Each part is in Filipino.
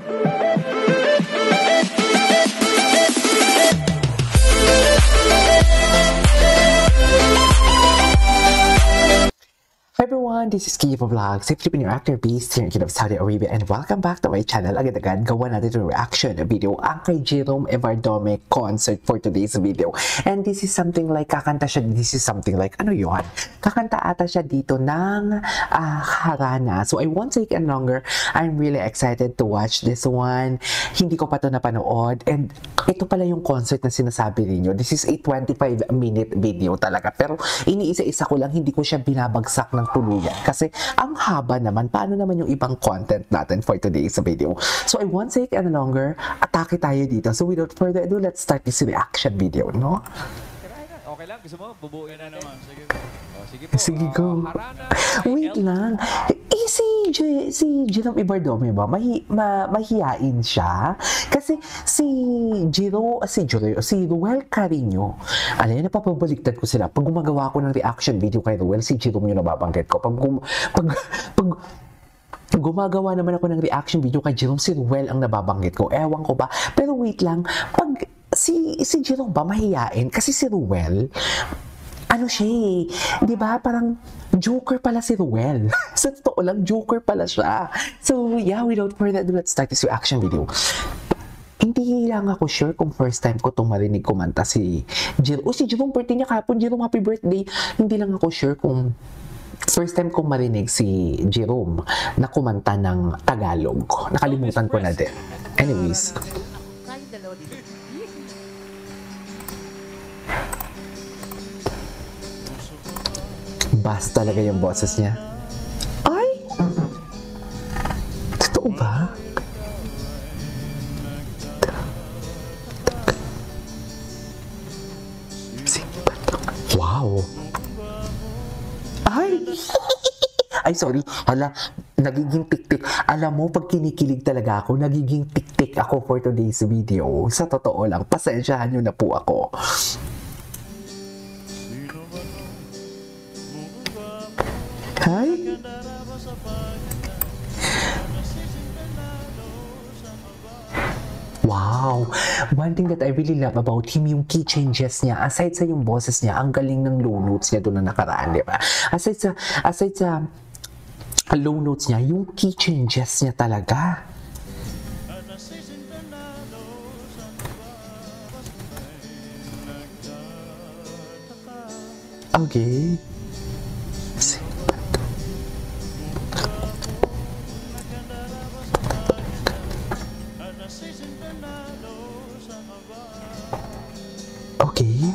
Hi everyone, this is Kiyo Vlogs, a Filipino actor based here in Kingdom of Saudi Arabia, and welcome back to my channel. Agad-agad, gawa natin yung reaction video ang kay Jerome Everdome concert for today's video. And this is something like, kakanta siya, ano yun? Kakanta ata siya dito ng Harana. So I won't take any longer. I'm really excited to watch this one. Hindi ko pa ito napanood. And ito pala yung concert na sinasabi ninyo. This is a 25-minute video talaga. Pero iniisa-isa ko lang, hindi ko siya binabagsak ng tuluyan. Kasi ang haba naman, paano naman yung ibang content natin for today's video. So I won't take any longer. Atake tayo dito. So without further ado, let's start this reaction video, no? Okay lang, gusto mo? Bubuuin na naman. Sige po. Sige po. Sige, go. Wait lang. Si Jerome Everdome ba? Mahihain siya. Kasi si Ruel Carino, ano yun, napapabaliktad ko sila. Pag gumagawa ko ng reaction video kay Ruel, si Jerome yung nababanggit ko. Pag gumagawa naman ako ng reaction video kay Jerome, si Ruel ang nababanggit ko. Ewan ko ba? Pero wait lang, pag si Jerome ba mahihain? Kasi si Ruel, ano siya eh, di ba? Parang joker pala si Ruel. Sa totoo lang, joker pala siya. So yeah, without further ado, let's start this reaction video. Hindi lang ako sure kung first time ko itong marinig kumanta si Jerome. Si Jerome, birthday niya kahapon. Jerome, happy birthday. Hindi lang ako sure kung first time kong marinig si Jerome na kumanta ng Tagalog. Nakalimutan ko na din. Anyways. Bass talaga yung boses niya. Ay! Totoo ba? Wow! Ay! Ay, sorry. Hala, nagiging tik-tik. Alam mo, pag kinikilig talaga ako, nagiging tik-tik ako for today's video. Sa totoo lang, pasensyahan nyo na po ako. Hi! Wow! One thing that I really love about him, yung key changes niya. Aside sa yung boses niya, ang galing ng low notes niya doon na nakaraan, di ba? Aside sa low notes niya, yung key changes niya talaga. Okay. Okay.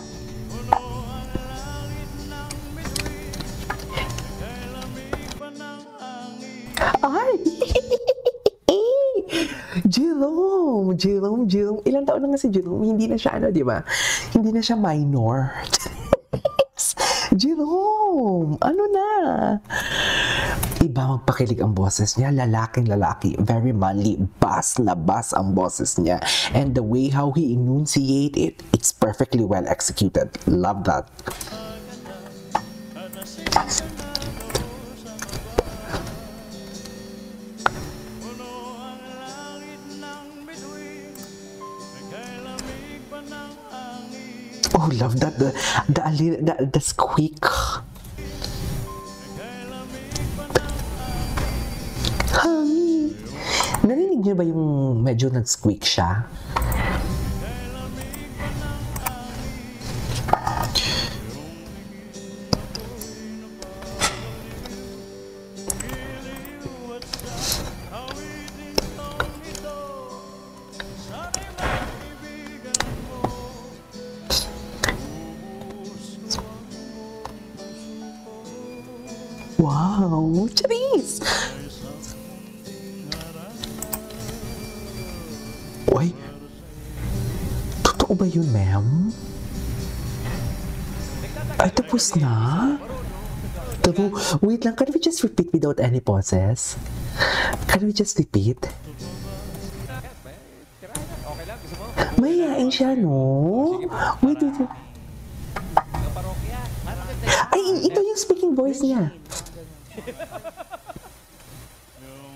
Ay! Jerome. Ilang taon na nga si Jerome? Hindi na siya di ba? Hindi na siya minor. Jerome! Ano na? Iba magpakilig ang boses niya. Lalaking-lalaki. Very manly. Bass na bass ang boses niya. And the way how he enunciate it, it's perfectly well executed. Love that. Oh, love that. The squeak. Narinig niyo ba yung medyo nag-squeak siya? Wow! Charis! Uy! Totoo ba yun, ma'am? Ay, tapos na? Wait lang, can we just repeat without any pauses? Can we just repeat? Mayayain siya, no? Wait. Ay, ito yung speaking voice niya. Yung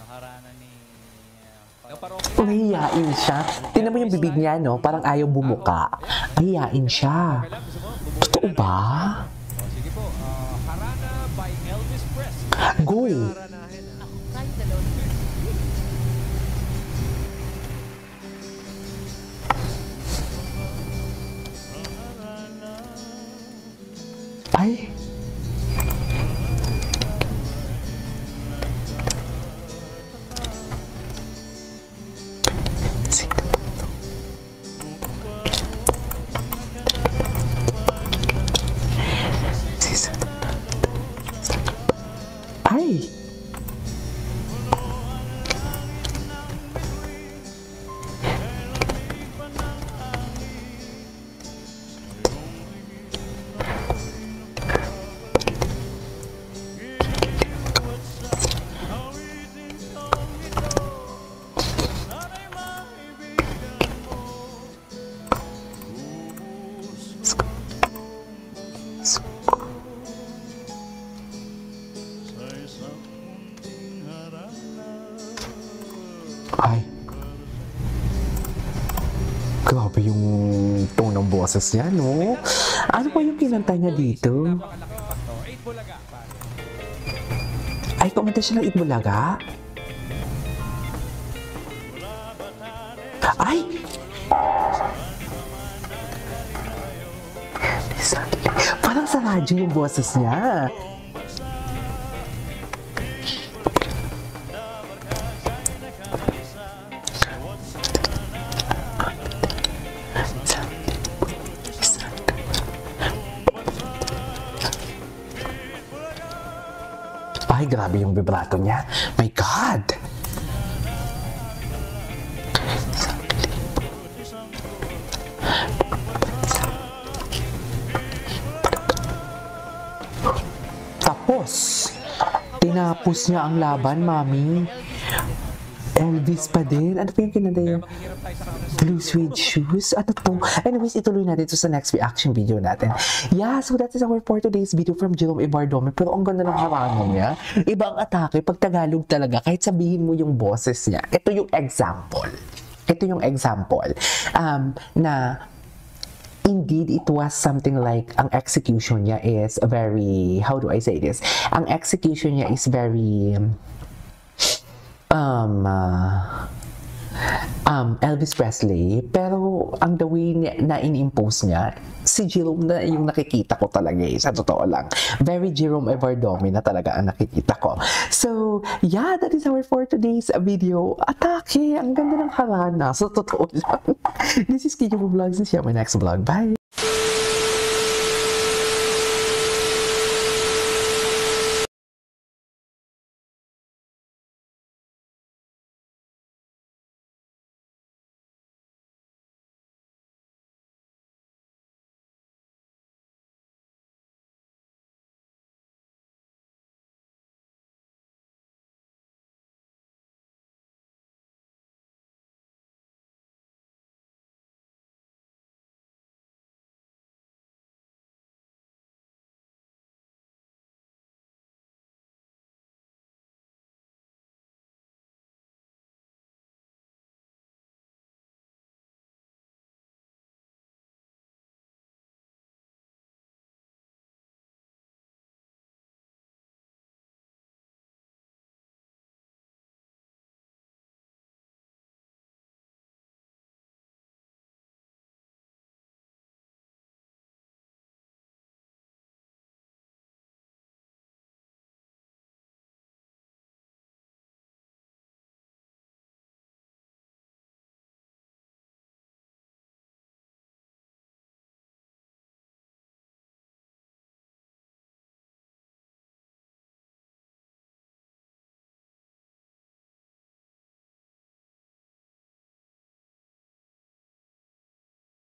harana ni Yung parokya. Mahihain siya. Tingnan mo yung bibig niya, no? Parang ayaw bumuka. Mahihain siya. Okay lang, gusto mo? Bumuo Totoo na ba? natin. O, sige po. Harana by Elvis Presley. Go! Kahit dalawa. Ay! Ay! Ay. Grabe yung tone ng boses niya, no? Ano pa yung kinanta niya dito? Napakalaking pato. 8 Bulaga, pare. Ay, kumanta siya ng Itbulaga? Ay! Parang sa radyo yung boses niya. Ay, grabe yung vibrato niya. My God! Tapos, tinapos niya ang laban, Mami. Elvis pa din. Ano pa yung kinanda Kaya yung maghihirap tayo sa kanan. blue suede shoes? Ano to? Anyways, ituloy natin ito sa next reaction video natin. Yeah, so that is our for today's video from Jerome Ibardome. Pero ang ganda ng harana niya. Iba ang atake. Pag Tagalog talaga, kahit sabihin mo yung boses niya. Ito yung example. Ito yung example. Na indeed, it was something like, ang execution niya is very, how do I say this? Ang execution niya is very, Elvis Presley, pero ang the way na in-impose niya, si Jerome na yung nakikita ko talaga sa totoo lang. Very Jerome Ibardome na talaga ang nakikita ko. So, yeah, that is our for today's video. Atake, ang ganda ng harana, sa totoo lang. This is Kiki Vlogs, and see you on my next vlog. Bye!